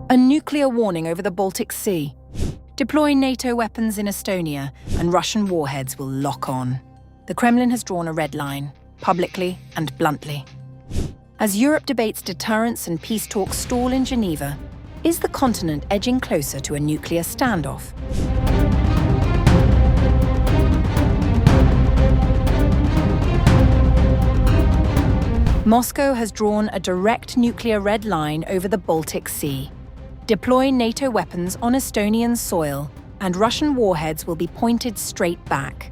A nuclear warning over the Baltic Sea. Deploy NATO weapons in Estonia and Russian warheads will lock on. The Kremlin has drawn a red line, publicly and bluntly. As Europe debates deterrence and peace talks stall in Geneva, is the continent edging closer to a nuclear standoff? Moscow has drawn a direct nuclear red line over the Baltic Sea. Deploy NATO weapons on Estonian soil, and Russian warheads will be pointed straight back.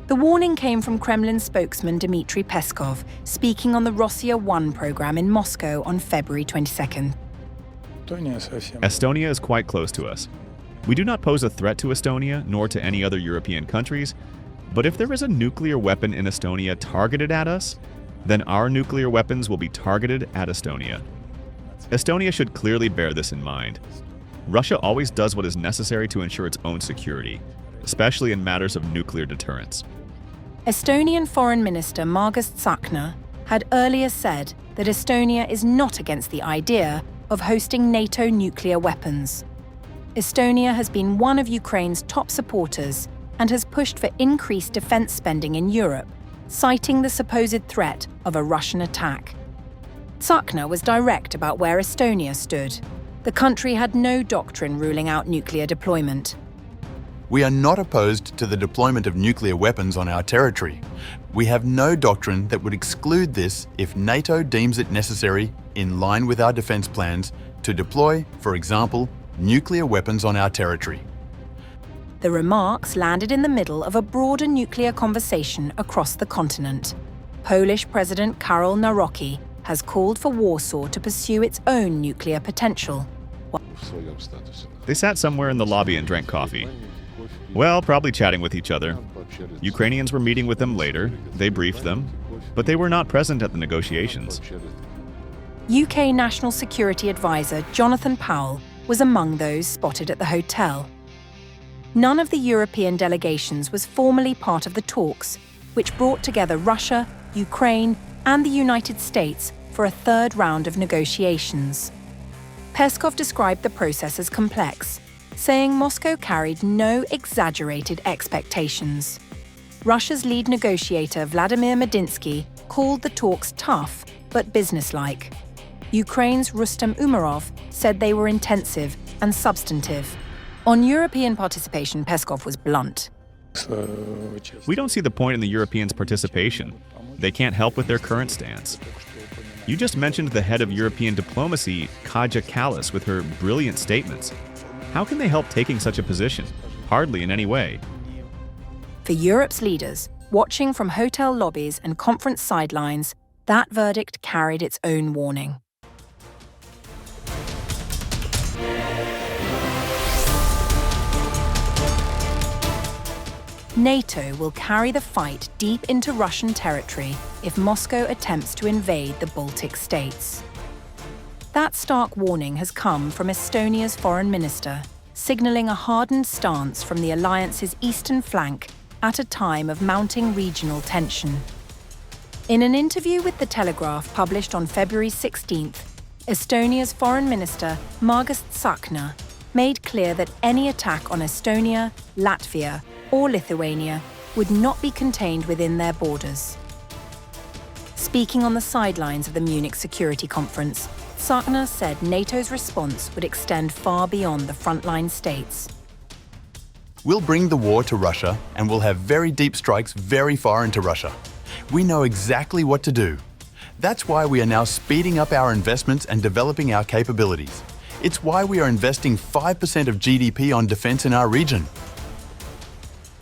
The warning came from Kremlin spokesman Dmitry Peskov, speaking on the Rossiya 1 program in Moscow on February 22nd. Estonia is quite close to us. We do not pose a threat to Estonia, nor to any other European countries, but if there is a nuclear weapon in Estonia targeted at us, then our nuclear weapons will be targeted at Estonia. Estonia should clearly bear this in mind. Russia always does what is necessary to ensure its own security, especially in matters of nuclear deterrence. Estonian Foreign Minister Margus Tsahkna had earlier said that Estonia is not against the idea of hosting NATO nuclear weapons. Estonia has been one of Ukraine's top supporters and has pushed for increased defense spending in Europe, citing the supposed threat of a Russian attack. Tsahkna was direct about where Estonia stood. The country had no doctrine ruling out nuclear deployment. We are not opposed to the deployment of nuclear weapons on our territory. We have no doctrine that would exclude this if NATO deems it necessary, in line with our defence plans, to deploy, for example, nuclear weapons on our territory. The remarks landed in the middle of a broader nuclear conversation across the continent. Polish President Karol Nawrocki has called for Warsaw to pursue its own nuclear potential. They sat somewhere in the lobby and drank coffee. Well, probably chatting with each other. Ukrainians were meeting with them later. They briefed them, but they were not present at the negotiations. UK National Security Advisor Jonathan Powell was among those spotted at the hotel. None of the European delegations was formally part of the talks, which brought together Russia, Ukraine, and the United States for a third round of negotiations. Peskov described the process as complex, saying Moscow carried no exaggerated expectations. Russia's lead negotiator Vladimir Medinsky called the talks tough but businesslike. Ukraine's Rustem Umerov said they were intensive and substantive. On European participation, Peskov was blunt. We don't see the point in the Europeans' participation. They can't help with their current stance. You just mentioned the head of European diplomacy, Kaja Kallas, with her brilliant statements. How can they help taking such a position? Hardly in any way. For Europe's leaders, watching from hotel lobbies and conference sidelines, that verdict carried its own warning. NATO will carry the fight deep into Russian territory if Moscow attempts to invade the Baltic states. That stark warning has come from Estonia's foreign minister, signalling a hardened stance from the alliance's eastern flank at a time of mounting regional tension. In an interview with The Telegraph published on February 16th, Estonia's foreign minister, Margus Tsahkna, made clear that any attack on Estonia, Latvia, or Lithuania would not be contained within their borders. Speaking on the sidelines of the Munich Security Conference, Tsahkna said NATO's response would extend far beyond the frontline states. We'll bring the war to Russia and we'll have very deep strikes very far into Russia. We know exactly what to do. That's why we are now speeding up our investments and developing our capabilities. It's why we are investing 5% of GDP on defence in our region.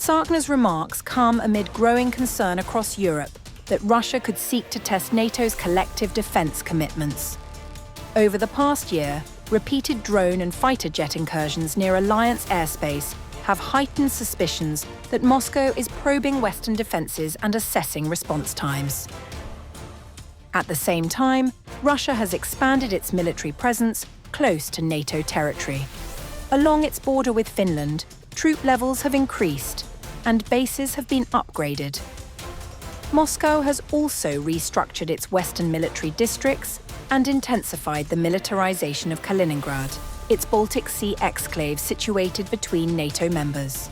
Tsahkna's remarks come amid growing concern across Europe that Russia could seek to test NATO's collective defence commitments. Over the past year, repeated drone and fighter jet incursions near Alliance airspace have heightened suspicions that Moscow is probing Western defences and assessing response times. At the same time, Russia has expanded its military presence close to NATO territory. Along its border with Finland, troop levels have increased and bases have been upgraded. Moscow has also restructured its western military districts and intensified the militarization of Kaliningrad. its Baltic Sea exclave situated between NATO members.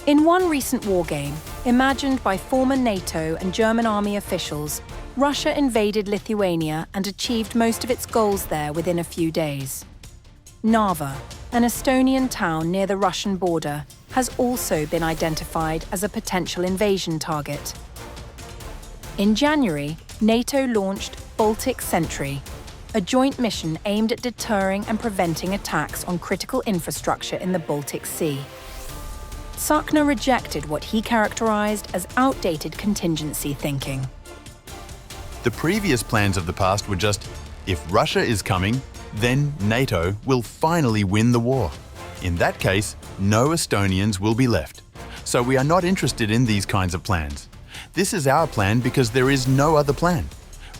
In one recent wargame, imagined by former NATO and German army officials, Russia invaded Lithuania and achieved most of its goals there within a few days. Narva, an Estonian town near the Russian border, has also been identified as a potential invasion target. In January, NATO launched Baltic Sentry, a joint mission aimed at deterring and preventing attacks on critical infrastructure in the Baltic Sea. Tsahkna rejected what he characterized as outdated contingency thinking. The previous plans of the past were just, if Russia is coming, then NATO will finally win the war. In that case, no Estonians will be left. So we are not interested in these kinds of plans. This is our plan because there is no other plan.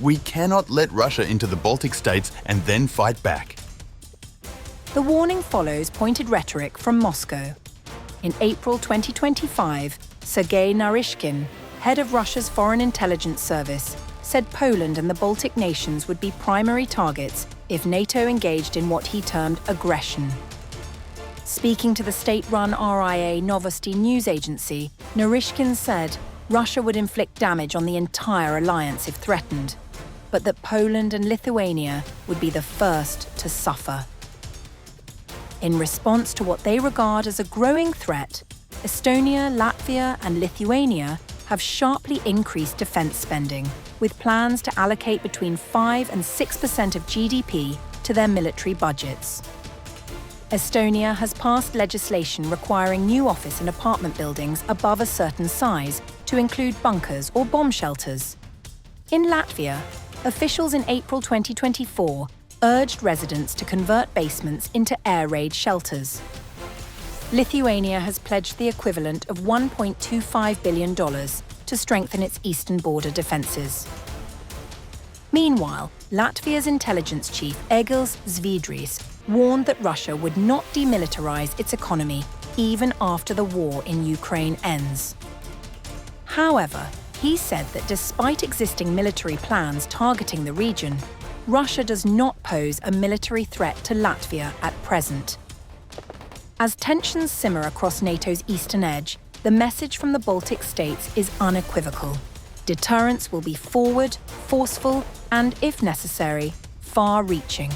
We cannot let Russia into the Baltic states and then fight back. The warning follows pointed rhetoric from Moscow. In April 2025, Sergei Naryshkin, head of Russia's Foreign Intelligence Service, said Poland and the Baltic nations would be primary targets if NATO engaged in what he termed aggression. Speaking to the state-run RIA Novosti news agency, Naryshkin said Russia would inflict damage on the entire alliance if threatened, but that Poland and Lithuania would be the first to suffer. In response to what they regard as a growing threat, Estonia, Latvia, and Lithuania have sharply increased defense spending, with plans to allocate between 5 and 6% of GDP to their military budgets. Estonia has passed legislation requiring new office and apartment buildings above a certain size to include bunkers or bomb shelters. In Latvia, officials in April 2024 urged residents to convert basements into air raid shelters. Lithuania has pledged the equivalent of $1.25 billion to strengthen its eastern border defences. Meanwhile, Latvia's intelligence chief Egils Zvidris warned that Russia would not demilitarize its economy even after the war in Ukraine ends. However, he said that despite existing military plans targeting the region, Russia does not pose a military threat to Latvia at present. As tensions simmer across NATO's eastern edge, the message from the Baltic states is unequivocal. Deterrence will be forward, forceful, and, if necessary, far-reaching.